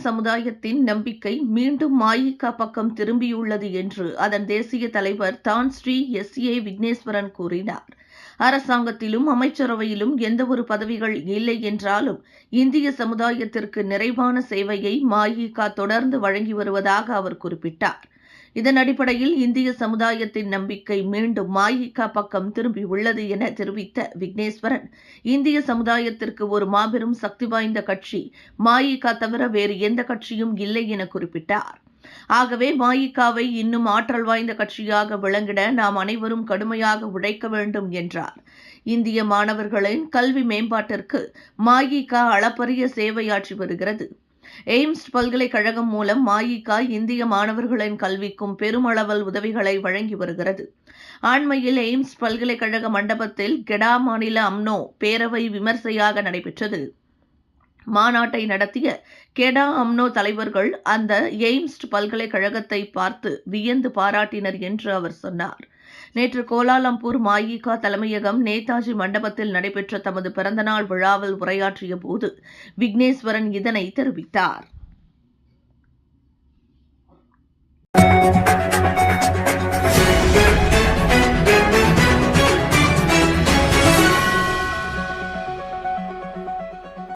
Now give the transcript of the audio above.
சமுதாயத்தின் நம்பிக்கை மீண்டும் மஇகா பக்கம் திரும்பியுள்ளது என்று அதன் தேசிய தலைவர் தான் ஸ்ரீ எஸ்.ஏ. விக்னேஸ்வரன் கூறினார். அரசாங்கத்திலும் அமைச்சரவையிலும் எந்தவொரு பதவிகள் இல்லை என்றாலும் இந்திய சமுதாயத்திற்கு நிறைவான சேவையை மஇகா தொடர்ந்து வழங்கி வருவதாக அவர் குறிப்பிட்டார். இதன் அடிப்படையில் இந்திய சமுதாயத்தின் நம்பிக்கை மீண்டும் மஇகா பக்கம் திரும்பியுள்ளது என தெரிவித்த விக்னேஸ்வரன், இந்திய சமுதாயத்திற்கு ஒரு மாபெரும் சக்தி வாய்ந்த கட்சி மஇகா தவிர வேறு எந்த கட்சியும் இல்லை என குறிப்பிட்டார். ஆகவே மஇகாவை இன்னும் ஆற்றல் வாய்ந்த கட்சியாக விளங்கிட நாம் அனைவரும் கடுமையாக உழைக்க வேண்டும் என்றார். இந்திய மாணவர்களின் கல்வி மேம்பாட்டிற்கு மஇகா அளப்பரிய சேவையாற்றி வருகிறது. எய்ம்ஸ் பல்கலைக்கழகம் மூலம் மஇகா இந்திய மாணவர்களின் கல்விக்கும் பெருமளவில் உதவிகளை வழங்கி வருகிறது. அண்மையில் எய்ம்ஸ் பல்கலைக்கழக மண்டபத்தில் கெடா மாநில அம்னோ பேரவை விமர்சையாக நடைபெற்றது. மாநாட்டை நடத்திய கெடா அம்னோ தலைவர்கள் அந்த எய்ம்ஸ் பல்கலைக்கழகத்தை பார்த்து வியந்து பாராட்டினர் என்று அவர் சொன்னார். நேற்று கோலாலம்பூர் மஇகா தலைமையகம் நேதாஜி மண்டபத்தில் நடைபெற்ற தமது பிறந்தநாள் விழாவில் உரையாற்றிய போது விக்னேஸ்வரன் இதனை தெரிவித்தார்.